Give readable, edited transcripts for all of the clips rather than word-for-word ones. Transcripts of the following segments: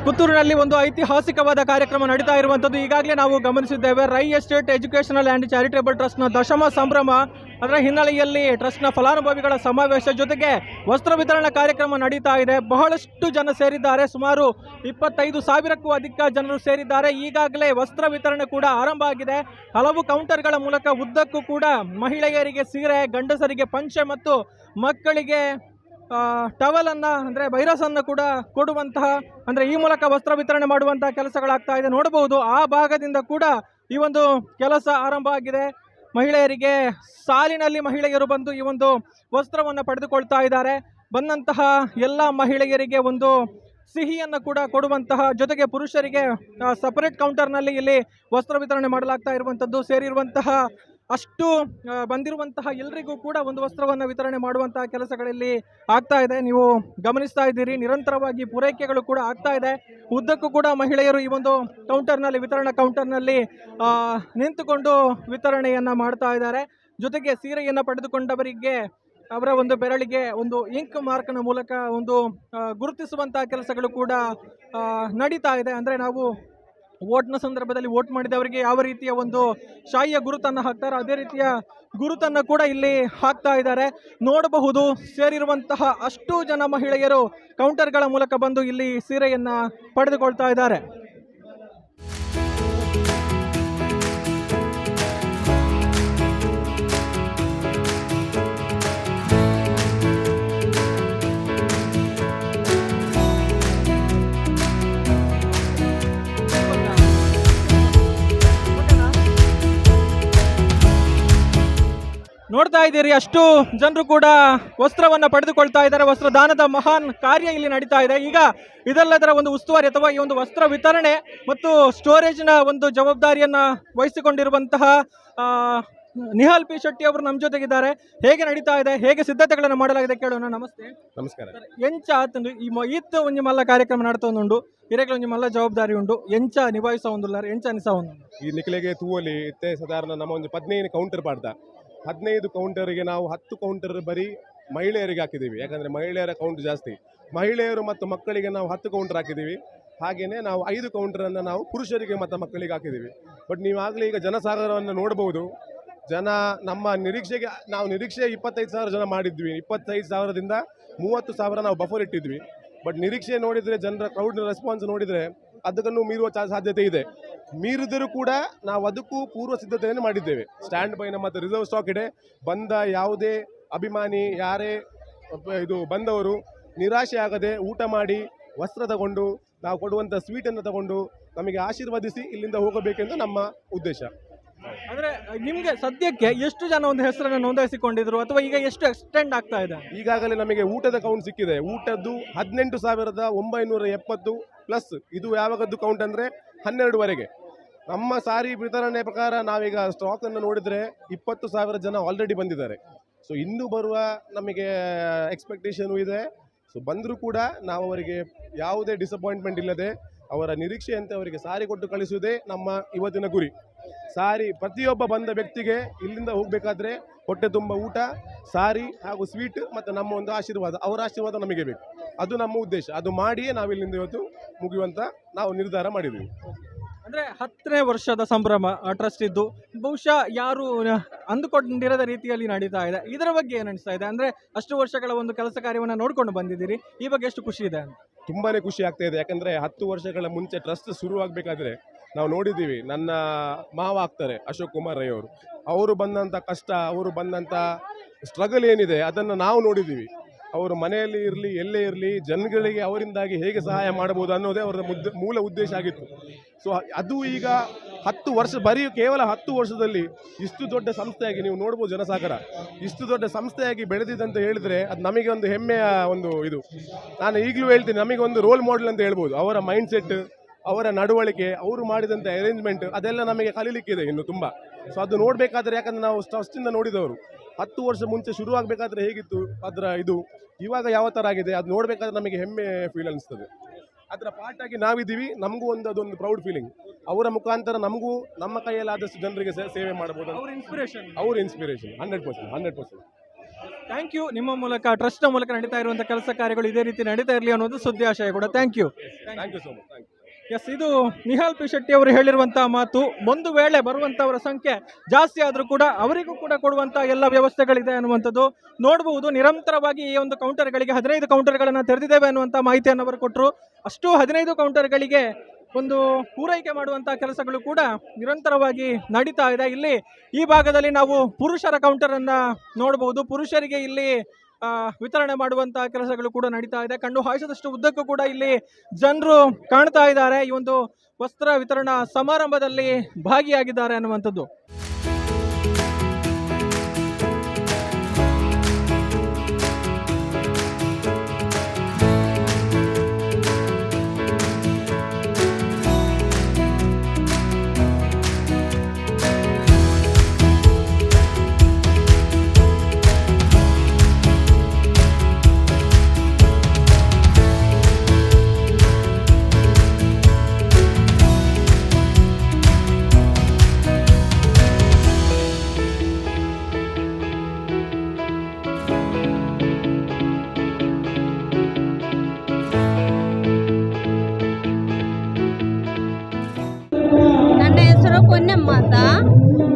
ಪುತ್ತೂರಿನಲ್ಲಿ ಒಂದು ಐತಿಹಾಸಿಕವಾದ ಕಾರ್ಯಕ್ರಮ ನಡೀತಾ ಇರುವಂಥದ್ದು ಈಗಾಗಲೇ ನಾವು ಗಮನಿಸಿದ್ದೇವೆ. Rai estate educational and charitable ಟ್ರಸ್ಟ್ನ ದಶಮ ಸಂಭ್ರಮ, ಅದರ ಹಿನ್ನೆಲೆಯಲ್ಲಿ ಟ್ರಸ್ಟ್ನ ಫಲಾನುಭವಿಗಳ ಸಮಾವೇಶ ಜೊತೆಗೆ ವಸ್ತ್ರ ವಿತರಣಾ ಕಾರ್ಯಕ್ರಮ ನಡೀತಾ ಇದೆ. ಬಹಳಷ್ಟು ಜನ ಸೇರಿದ್ದಾರೆ, ಸುಮಾರು 25,000ಕ್ಕೂ ಅಧಿಕ ಜನರು ಸೇರಿದ್ದಾರೆ. ಈಗಾಗಲೇ ವಸ್ತ್ರ ವಿತರಣೆ ಕೂಡ ಆರಂಭ ಆಗಿದೆ. ಹಲವು ಕೌಂಟರ್ಗಳ ಮೂಲಕ ಉದ್ದಕ್ಕೂ ಕೂಡ ಮಹಿಳೆಯರಿಗೆ ಸೀರೆ, ಗಂಡಸರಿಗೆ ಪಂಚೆ ಮತ್ತು ಮಕ್ಕಳಿಗೆ ಟವಲನ್ನು ಅಂದರೆ ವೈರಸನ್ನು ಕೂಡ ಕೊಡುವಂತಹ ಅಂದರೆ ಈ ಮೂಲಕ ವಸ್ತ್ರ ವಿತರಣೆ ಮಾಡುವಂತಹ ಕೆಲಸಗಳಾಗ್ತಾ ಇದೆ. ನೋಡಬಹುದು ಆ ಭಾಗದಿಂದ ಕೂಡ ಈ ಒಂದು ಕೆಲಸ ಆರಂಭ ಆಗಿದೆ. ಮಹಿಳೆಯರಿಗೆ ಸಾಲಿನಲ್ಲಿ ಮಹಿಳೆಯರು ಬಂದು ಈ ಒಂದು ವಸ್ತ್ರವನ್ನು ಪಡೆದುಕೊಳ್ತಾ ಇದ್ದಾರೆ. ಬಂದಂತಹ ಎಲ್ಲ ಮಹಿಳೆಯರಿಗೆ ಒಂದು ಸಿಹಿಯನ್ನು ಕೂಡ ಕೊಡುವಂತಹ ಜೊತೆಗೆ ಪುರುಷರಿಗೆ ಸಪರೇಟ್ ಕೌಂಟರ್ನಲ್ಲಿ ಇಲ್ಲಿ ವಸ್ತ್ರ ವಿತರಣೆ ಮಾಡಲಾಗ್ತಾ ಇರುವಂಥದ್ದು. ಸೇರಿರುವಂತಹ ಅಷ್ಟು ಬಂದಿರುವಂತಹ ಎಲ್ಲರಿಗೂ ಕೂಡ ಒಂದು ವಸ್ತ್ರವನ್ನು ವಿತರಣೆ ಮಾಡುವಂತಹ ಕೆಲಸಗಳಲ್ಲಿ ಆಗ್ತಾ ಇದೆ. ನೀವು ಗಮನಿಸ್ತಾ ಇದ್ದೀರಿ, ನಿರಂತರವಾಗಿ ಪೂರೈಕೆಗಳು ಕೂಡ ಆಗ್ತಾ ಇದೆ. ಉದ್ದಕ್ಕೂ ಕೂಡ ಮಹಿಳೆಯರು ಈ ಒಂದು ಕೌಂಟರ್ನಲ್ಲಿ, ವಿತರಣಾ ಕೌಂಟರ್ನಲ್ಲಿ ನಿಂತುಕೊಂಡು ವಿತರಣೆಯನ್ನು ಮಾಡ್ತಾ ಇದ್ದಾರೆ. ಜೊತೆಗೆ ಸೀರೆಯನ್ನು ಪಡೆದುಕೊಂಡವರಿಗೆ ಅವರ ಒಂದು ಬೆರಳಿಗೆ ಒಂದು ಇಂಕ್ ಮಾರ್ಕ್ನ ಮೂಲಕ ಒಂದು ಗುರುತಿಸುವಂತಹ ಕೆಲಸಗಳು ಕೂಡ ನಡೀತಾ ಇದೆ. ಅಂದರೆ ನಾವು ವೋಟ್ನ ಸಂದರ್ಭದಲ್ಲಿ ವೋಟ್ ಮಾಡಿದವರಿಗೆ ಯಾವ ರೀತಿಯ ಒಂದು ಶಾಯಿಯ ಗುರುತನ್ನು ಹಾಕ್ತಾರೋ ಅದೇ ರೀತಿಯ ಗುರುತನ್ನು ಕೂಡ ಇಲ್ಲಿ ಹಾಕ್ತಾ ಇದ್ದಾರೆ. ನೋಡಬಹುದು ಸೇರಿರುವಂತಹ ಅಷ್ಟು ಜನ ಮಹಿಳೆಯರು ಕೌಂಟರ್ಗಳ ಮೂಲಕ ಬಂದು ಇಲ್ಲಿ ಸೀರೆಯನ್ನು ಪಡೆದುಕೊಳ್ತಾ ಇದ್ದಾರೆ. ನೋಡ್ತಾ ಇದ್ದೀರಿ, ಅಷ್ಟು ಜನರು ಕೂಡ ವಸ್ತ್ರವನ್ನು ಪಡೆದುಕೊಳ್ತಾ ಇದ್ದಾರೆ. ವಸ್ತ್ರದಾನದ ಮಹಾನ್ ಕಾರ್ಯ ಇಲ್ಲಿ ನಡೀತಾ ಇದೆ. ಈಗ ಇದೆಲ್ಲದರ ಒಂದು ಉಸ್ತುವಾರಿ ಅಥವಾ ಈ ಒಂದು ವಸ್ತ್ರ ವಿತರಣೆ ಮತ್ತು ಸ್ಟೋರೇಜ್ನ ಒಂದು ಜವಾಬ್ದಾರಿಯನ್ನು ವಹಿಸಿಕೊಂಡಿರುವಂತಹ ನಿಹಾಲ್ ಪಿ ಶೆಟ್ಟಿ ಅವರು ನಮ್ಮ ಜೊತೆಗಿದ್ದಾರೆ. ಹೇಗೆ ನಡೀತಾ ಇದೆ, ಹೇಗೆ ಸಿದ್ಧತೆಗಳನ್ನು ಮಾಡಲಾಗಿದೆ ಕೇಳೋಣ. ನಮಸ್ತೆ. ನಮಸ್ಕಾರ. ಎಂಚ ಆತಂದು ಈತ್ ಒಂಜಿ ಮಲ್ಲ ಕಾರ್ಯಕ್ರಮ ನಡ್ತೊಂದುಂಡು, ಇರೆಗ್ಲ ಒಂಜಿ ಮಲ್ಲ ಜವಾಬ್ದಾರಿ ಉಂಡು, ಎಂಚ ನಿಭಾಯಿಸ ಒಂದುಲ್ಲಾರ ಎಂಚ ಅನಿಸ ಒಂದು ಈ ನಿಖಿಲೆಗೆ ತೂವಲಿ ಇತ್ತೆ ಸಾಧಾರಣ ನಮ್ಮ ಒಂದು 15 ಕೌಂಟರ್ ಪಾಡ್ದ 15 ಕೌಂಟರ್ಗೆ ನಾವು 10 ಕೌಂಟರ್ ಬರೀ ಮಹಿಳೆಯರಿಗೆ ಹಾಕಿದ್ದೀವಿ. ಯಾಕಂದರೆ ಮಹಿಳೆಯರ ಕೌಂಟ್ ಜಾಸ್ತಿ. ಮಹಿಳೆಯರು ಮತ್ತು ಮಕ್ಕಳಿಗೆ ನಾವು 10 ಕೌಂಟರ್ ಹಾಕಿದ್ದೀವಿ. ಹಾಗೆಯೇ ನಾವು 5 ಕೌಂಟರನ್ನು ನಾವು ಪುರುಷರಿಗೆ ಮತ್ತು ಮಕ್ಕಳಿಗೆ ಹಾಕಿದ್ದೀವಿ. ಬಟ್ ನೀವಾಗಲೇ ಈಗ ಜನಸಾಗರವನ್ನು ನೋಡ್ಬೋದು. ಜನ ನಮ್ಮ ನಿರೀಕ್ಷೆಗೆ ನಾವು ನಿರೀಕ್ಷೆ 25,000 ಜನ ಮಾಡಿದ್ವಿ. 25,000ದಿಂದ 30,000 ನಾವು ಬಫರ್ ಇಟ್ಟಿದ್ವಿ. ಬಟ್ ನಿರೀಕ್ಷೆ ನೋಡಿದರೆ, ಜನರ ಕ್ರೌಡ್ ರೆಸ್ಪಾನ್ಸ್ ನೋಡಿದರೆ ಅದಕ್ಕನ್ನು ಮೀರುವ ಸಾಧ್ಯತೆ ಇದೆ. ಮೀರಿದರೂ ಕೂಡ ನಾವು ಅದಕ್ಕೂ ಪೂರ್ವ ಸಿದ್ಧತೆಯನ್ನು ಮಾಡಿದ್ದೇವೆ. ಸ್ಟ್ಯಾಂಡ್ ಬೈ ಮತ್ತು ರಿಸರ್ವ್ ಸ್ಟಾಕ್ ಇದೆ. ಬಂದ ಯಾವುದೇ ಅಭಿಮಾನಿ ಯಾರೇ ಇದು ಬಂದವರು ನಿರಾಶೆ ಆಗದೆ ಊಟ ಮಾಡಿ ವಸ್ತ್ರ ತಗೊಂಡು ನಾವು ಕೊಡುವಂಥ ಸ್ವೀಟನ್ನು ತಗೊಂಡು ನಮಗೆ ಆಶೀರ್ವದಿಸಿ ಇಲ್ಲಿಂದ ಹೋಗಬೇಕೆಂದು ನಮ್ಮ ಉದ್ದೇಶ. ಅಂದರೆ ನಿಮಗೆ ಸದ್ಯಕ್ಕೆ ಎಷ್ಟು ಜನ ಒಂದು ಹೆಸರನ್ನು ನೋಂದಾಯಿಸಿಕೊಂಡಿದ್ರು ಅಥವಾ ಈಗ ಎಷ್ಟು ಎಕ್ಸ್ಟೆಂಡ್ ಆಗ್ತಾ ಇದೆ? ಈಗಾಗಲೇ ನಮಗೆ ಊಟದ ಕೌಂಟ್ ಸಿಕ್ಕಿದೆ. ಊಟದ್ದು 18,970 ಪ್ಲಸ್ ಇದು ಯಾವಾಗದ್ದು ಕೌಂಟ್ ಅಂದರೆ 12ವರೆಗೆ. ನಮ್ಮ ಸಾರಿ ವಿತರಣೆ ಪ್ರಕಾರ ನಾವೀಗ ಸ್ಟಾಕನ್ನು ನೋಡಿದರೆ 20,000 ಜನ ಆಲ್ರೆಡಿ ಬಂದಿದ್ದಾರೆ. ಸೊ ಇನ್ನೂ ಬರುವ ನಮಗೆ ಎಕ್ಸ್ಪೆಕ್ಟೇಷನು ಇದೆ. ಸೊ ಬಂದರೂ ಕೂಡ ನಾವು ಅವರಿಗೆ ಯಾವುದೇ ಡಿಸಪಾಯಿಂಟ್ಮೆಂಟ್ ಇಲ್ಲದೆ ಅವರ ನಿರೀಕ್ಷೆಯಂತೆ ಅವರಿಗೆ ಸಾರಿ ಕೊಟ್ಟು ಕಳಿಸುವುದೇ ನಮ್ಮ ಇವತ್ತಿನ ಗುರಿ. ಸಾರಿ ಪ್ರತಿಯೊಬ್ಬ ಬಂದ ವ್ಯಕ್ತಿಗೆ ಇಲ್ಲಿಂದ ಹೋಗಬೇಕಾದ್ರೆ ಹೊಟ್ಟೆ ತುಂಬ ಊಟ, ಸಾರಿ ಹಾಗೂ ಸ್ವೀಟ್ ಮತ್ತು ನಮ್ಮ ಒಂದು ಆಶೀರ್ವಾದ, ಅವರ ಆಶೀರ್ವಾದ ನಮಗೆ ಬೇಕು. ಅದು ನಮ್ಮ ಉದ್ದೇಶ. ಅದು ಮಾಡಿಯೇ ನಾವು ಇಲ್ಲಿಂದ ಇವತ್ತು ಮುಗಿಯುವಂತ ನಾವು ನಿರ್ಧಾರ ಮಾಡಿದ್ದೀವಿ. ಅಂದರೆ 10ನೇ ವರ್ಷದ ಸಂಭ್ರಮ ಟ್ರಸ್ಟ್ ಇದ್ದು ಬಹುಶಃ ಯಾರು ಅಂದುಕೊಂಡಿರದ ರೀತಿಯಲ್ಲಿ ನಡೀತಾ ಇದೆ. ಇದರ ಬಗ್ಗೆ ಏನು ಅನಿಸ್ತಾ ಇದೆ? ಅಂದರೆ ಅಷ್ಟು ವರ್ಷಗಳ ಒಂದು ಕೆಲಸ ಕಾರ್ಯವನ್ನು ನೋಡ್ಕೊಂಡು ಬಂದಿದ್ದೀರಿ, ಈ ಬಗ್ಗೆ ಎಷ್ಟು ಖುಷಿ ಇದೆ? ತುಂಬಾ ಖುಷಿ ಆಗ್ತಾ ಇದೆ. ಯಾಕಂದರೆ 10 ವರ್ಷಗಳ ಮುಂಚೆ ಟ್ರಸ್ಟ್ ಶುರುವಾಗಬೇಕಾದ್ರೆ ನಾವು ನೋಡಿದ್ದೀವಿ. ನನ್ನ ಮಾವ ಆಗ್ತಾರೆ ಅಶೋಕ್ ಕುಮಾರ್ ರೈ ಅವರು ಬಂದಂಥ ಕಷ್ಟ, ಅವರು ಬಂದಂಥ ಸ್ಟ್ರಗಲ್ ಏನಿದೆ ಅದನ್ನು ನಾವು ನೋಡಿದ್ದೀವಿ. ಅವರು ಮನೆಯಲ್ಲಿ ಇರಲಿ ಎಲ್ಲೇ ಇರಲಿ ಜನಗಳಿಗೆ ಅವರಿಂದಾಗಿ ಹೇಗೆ ಸಹಾಯ ಮಾಡಬಹುದು ಅನ್ನೋದೇ ಅವರ ಮೂಲ ಉದ್ದೇಶ ಆಗಿತ್ತು. ಸೊ ಅದು ಈಗ 10 ವರ್ಷ, ಬರೀ ಕೇವಲ 10 ವರ್ಷದಲ್ಲಿ ಇಷ್ಟು ದೊಡ್ಡ ಸಂಸ್ಥೆಯಾಗಿ ನೀವು ನೋಡ್ಬೋದು. ಜನಸಾಗರ ಇಷ್ಟು ದೊಡ್ಡ ಸಂಸ್ಥೆಯಾಗಿ ಬೆಳೆದಿದ್ದಂತ ಹೇಳಿದರೆ ಅದು ನಮಗೆ ಒಂದು ಹೆಮ್ಮೆಯ ಒಂದು ಇದು. ನಾನು ಈಗಲೂ ಹೇಳ್ತೀನಿ, ನಮಗೆ ಒಂದು ರೋಲ್ ಮಾಡೆಲ್ ಅಂತ ಹೇಳ್ಬೋದು. ಅವರ ಮೈಂಡ್ ಸೆಟ್, ಅವರ ನಡವಳಿಕೆ, ಅವರು ಮಾಡಿದಂಥ ಅರೇಂಜ್ಮೆಂಟ್ ಅದೆಲ್ಲ ನಮಗೆ ಕಲೀಲಿಕ್ಕಿದೆ ಇನ್ನು ತುಂಬ. ಸೊ ಅದು ನೋಡಬೇಕಾದ್ರೆ, ಯಾಕಂದರೆ ನಾವು ಫಸ್ಟಿಂದ ನೋಡಿದವರು. 10 ವರ್ಷ ಮುಂಚೆ ಶುರುವಾಗಬೇಕಾದ್ರೆ ಹೇಗಿತ್ತು ಅದರ ಇದು, ಇವಾಗ ಯಾವ ಥರ ಆಗಿದೆ ಅದು ನೋಡಬೇಕಾದ್ರೆ ನಮಗೆ ಹೆಮ್ಮೆ ಫೀಲ್ ಅನಿಸ್ತದೆ. ಅದರ ಪಾರ್ಟಾಗಿ ನಾವಿದ್ದೀವಿ. ನಮಗೂ ಅದೊಂದು ಪ್ರೌಡ್ ಫೀಲಿಂಗ್. ಅವರ ಮುಖಾಂತರ ನಮಗೂ ನಮ್ಮ ಕೈಯಲ್ಲಾದಷ್ಟು ಜನರಿಗೆ ಸೇವೆ ಮಾಡಬಹುದು. ಅವ್ರ ಇನ್ಸ್ಪಿರೇಷನ್ 100%. Thank you. ನಿಮ್ಮ ಮೂಲಕ ಟ್ರಸ್ಟ್ನ ಮೂಲಕ ನಡೀತಾ ಇರುವಂತಹ ಕೆಲಸ ಕಾರ್ಯಗಳು ಇದೇ ರೀತಿ ನಡೀತಾ ಇರಲಿ ಅನ್ನೋದು ಸುದ್ದಿ ಆಶಯ ಕೂಡ. Thank you. Thank you so much. Thank you. Yes, ಇದು ನಿಹಾಲ್ ಪಿ ಶೆಟ್ಟಿ ಅವರು ಹೇಳಿರುವಂತಹ ಮಾತು. ಒಂದು ವೇಳೆ ಬರುವಂತವರ ಸಂಖ್ಯೆ ಜಾಸ್ತಿ ಆದರೂ ಕೂಡ ಅವರಿಗೂ ಕೂಡ ಕೊಡುವಂತಹ ಎಲ್ಲ ವ್ಯವಸ್ಥೆಗಳಿದೆ ಅನ್ನುವಂಥದ್ದು ನೋಡಬಹುದು. ನಿರಂತರವಾಗಿ ಈ ಒಂದು ಕೌಂಟರ್ಗಳಿಗೆ 15 ಕೌಂಟರ್ಗಳನ್ನು ತೆರೆದಿದ್ದೇವೆ ಅನ್ನುವಂಥ ಮಾಹಿತಿಯನ್ನು ಅವರು ಕೊಟ್ಟರು. ಅಷ್ಟು 15 ಕೌಂಟರ್ಗಳಿಗೆ ಒಂದು ಪೂರೈಕೆ ಮಾಡುವಂತಹ ಕೆಲಸಗಳು ಕೂಡ ನಿರಂತರವಾಗಿ ನಡೀತಾ ಇದೆ. ಇಲ್ಲಿ ಈ ಭಾಗದಲ್ಲಿ ನಾವು ಪುರುಷರ ಕೌಂಟರ್ ಅನ್ನ ನೋಡಬಹುದು. ಪುರುಷರಿಗೆ ಇಲ್ಲಿ ವಿತರಣೆ ಮಾಡುವಂತಹ ಕೆಲಸಗಳು ಕೂಡ ನಡೀತಾ ಇದೆ. ಕಣ್ಣು ಹಾಯಿಸದಷ್ಟು ಉದ್ದಕ್ಕೂ ಕೂಡ ಇಲ್ಲಿ ಜನರು ಕಾಣ್ತಾ ಇದ್ದಾರೆ. ಈ ಒಂದು ವಸ್ತ್ರ ವಿತರಣಾ ಸಮಾರಂಭದಲ್ಲಿ ಭಾಗಿಯಾಗಿದ್ದಾರೆ ಅನ್ನುವಂಥದ್ದು.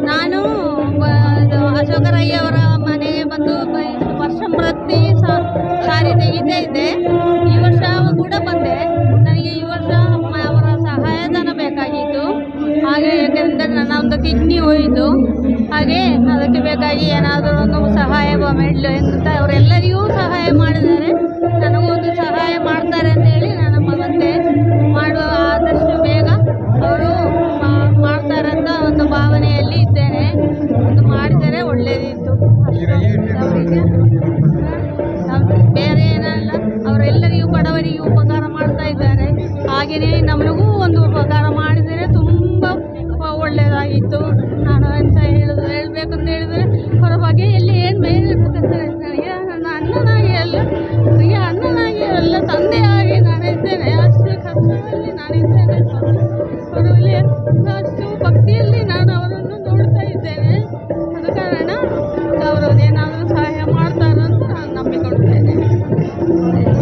ನಾನು ಅಶೋಕರಯ್ಯವರ ಮನೆಗೆ ಬಂದು ವರ್ಷ ಪ್ರತಿ ಸಾರಿ ತೆಗಿತಾ ಇದ್ದೆ. ಈ ವರ್ಷ ಕೂಡ ಬಂದೆ. ನನಗೆ ಈ ವರ್ಷ ಅವರ ಸಹಾಯಧನ ಬೇಕಾಗಿತ್ತು. ಹಾಗೆ ಏಕೆಂದರೆ ನನ್ನ ಒಂದು ಕಿಡ್ನಿ ಹೋಯಿತು. ಹಾಗೆ ಅದಕ್ಕೆ ಬೇಕಾಗಿ ಏನಾದರೂ ಒಂದು ಸಹಾಯ ಮಾಡಲಿ ಅಂತ ಅವರೆಲ್ಲರಿಗೂ ಸಹಾಯ ಮಾಡಿದ್ದಾರೆ. ನನಗೂ ಒಂದು ಸಹಾಯ ಮಾಡ್ತಾರೆ ಅಂತ ಹೇಳಿ ನಾನು ಮತ್ತೆ ಮಾಡುವ ಆದಷ್ಟು ಬೇಗ ಅವರು ಮಾಡ್ತಾರಂತ ಒಂದು ಭಾವನೆಯಲ್ಲಿ ಇದ್ದೇನೆ. ಒಂದು ಮಾಡಿದರೆ ಒಳ್ಳೆಯದಿತ್ತು. ಬೇರೆ ಏನಲ್ಲ, ಅವರೆಲ್ಲರಿಗೂ ಬಡವರಿಗೂ ಉಪಕಾರ ಮಾಡ್ತಾ ಇದ್ದಾರೆ. ಹಾಗೆಯೇ ನಮಗೂ ಒಂದು ಉಪಕಾರ ಮಾಡಿದರೆ ತುಂಬ ಒಳ್ಳೆಯದಾಗಿತ್ತು. ನಾನು ಎಂತ ಹೇಳಬೇಕಂತ ಹೇಳಿದರೆ ಅವರ ಬಗ್ಗೆ ಎಲ್ಲಿ ಏನು ಬೇಕಂತ ನನಗೆ ನನ್ನ ಅಣ್ಣನಾಗಿ ಎಲ್ಲ ತಂದೆಯಾಗಿ ನಾನಿದ್ದೇನೆ. ಅಷ್ಟು ಕಷ್ಟದಲ್ಲಿ ನಾನಿದ್ದೇನೆ. ಅವರಲ್ಲಿ ಅಷ್ಟು ಭಕ್ತಿಯಲ್ಲಿ ನಾನು ಅವರನ್ನು ನೋಡ್ತಾ ಇದ್ದೇನೆ. ಆದ ಕಾರಣ ಅವರು ಏನಾದರೂ ಸಹಾಯ ಮಾಡ್ತಾರಂತ ನಾನು ನಂಬಿಕೊಳ್ತೇನೆ.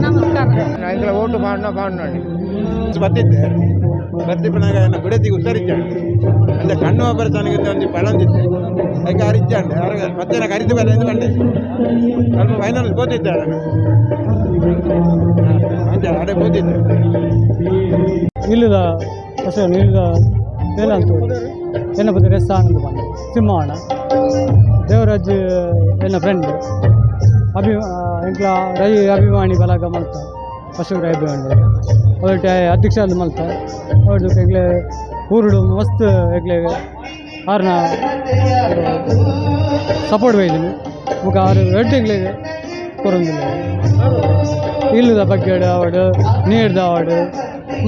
ನಮಸ್ಕಾರ. ಇಂట్లో ఓటు ಮಾಡಿ ಬರ್ತಿದ್ದೆ. ಬರ್ತಿಪ್ಪನಾಗ ಗುಡತಿಗೆ ಉತ್ತರಿದ್ದಾನೆ ಅಂದರೆ ಕಣ್ಣು ಆಪರೇಷನ್ಗಿಂತ ಒಂದು ಪಳಂದಿದ್ದೆ. ಅದಕ್ಕೆ ಅರಿದ್ದಾಂಡೆ ಅವ್ರಿಗೆ ಮತ್ತೆ ನಾನು ಕರಿದು ಬೇರೆ ಎಂದು ಕಂಡೆ ಸ್ವಲ್ಪ ಫೈನಲ್ ಬೋದಿದ್ದೆ ನಾನು ಅಂತೆ ಅಡೆ ಬೋದಿದ್ದೆ. ಇಲ್ಲದ ಹೆಸರು ಇಲ್ಲದ ಏನಂತ ಎನ್ನ ಬಂದ ರೆಸ್ ಆನಂದ ಬಂದ ಸಿಂಹವಣ ದೇವರಾಜ್ ಎನ್ನ ಫ್ರೆಂಡ್ ಇಂಕ್ಲ ರೈ ಅಭಿಮಾನಿ ಬಲಗ ಮಲ್ತ ಅಶೋಕ್ ರೈ ಅಭಿಮಾನಿ ಅವಳ್ಟೆ ಅಧ್ಯಕ್ಷ ಅದು ಮಲ್ತ ಅವ್ರದ್ದು ಎಗ್ಲೆ ಊರುಡು ಮಸ್ತ್ ಎಗ್ಲೆ ಆರ್ನ ಸಪೋರ್ಟ್ ಬೈದಿನಿ ಮುಖ ಆರು ಎಡ್ಡೆಗ್ಲೆ ಕೊರೊಂದಿಲ್ಲ ಇಲ್ಲದ ಬಗ್ಗೆ ಅವಡು ನೀರ್ದ ಅವಡು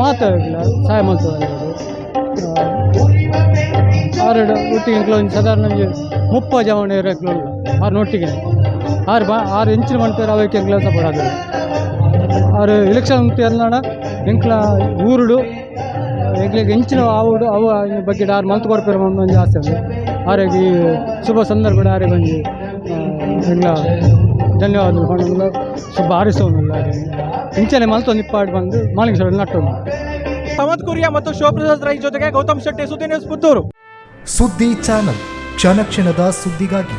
ಮಾತಾಡಲಿಲ್ಲ ಸಹಾಯ ಮಾಡ್ತಾರೆ. ಆರು ಒಟ್ಟಿಗೆ ಇಂಕ್ಲೊಂದು ಸಾಧಾರಣ 30 ಜನ ಇರೋಕ್ಕಿಲ್ಲ. ಆರು ಆರು ಇಂಚಿನ ಮಾಡ್ತಾರೆ. ಅವಕ್ಕೆ ಎಂಕ್ಲ ಸಪೋರ್ಟ್ ಆಗೋದು. ಆರು ಎಲೆಕ್ಷನ್ ಉಂಟು ಎಲ್ಲಣ ಎಂಕ್ಲ ಊರುಡು ಎಂಕ್ಲಿಗೆ ಹೆಂಚಿನ ಆವುಡು ಅವು ಬಗ್ಗೆ ಆರು ಮಂತ್ ಕೊಡ್ತಾರೆ ಒಂದು ಆಸೆ ಉಂಟು. ಆರೋಗ್ಯ ಈ ಶುಭ ಸಂದರ್ಭ ಆರೋಗ್ಯ ಬಂದು ಎಂಗ್ಲ ಧನ್ಯವಾದ ಶುಭ ಹಾರಿಸೋನಿಲ್ಲ. ಇಂಚನೆ ಮಲ್ತೊಂದು ಇಪ್ಪಾಡು ಬಂದು ಮಾಲಿಂಗೇಶ್ವರ ನಟ್ಟೋನು. ಸಮತ್ ಕುರಿಯ ಮತ್ತು ಶಿವಪ್ರಸಾದ್ ರೈ ಜೊತೆಗೆ ಗೌತಮ್ ಶೆಟ್ಟಿ, ಸುದ್ದಿ ನ್ಯೂಸ್, ಪುತ್ತೂರು. ಸುದ್ದಿ ಚಾನಲ್, ಕ್ಷಣ ಕ್ಷಣದ ಸುದ್ದಿಗಾಗಿ.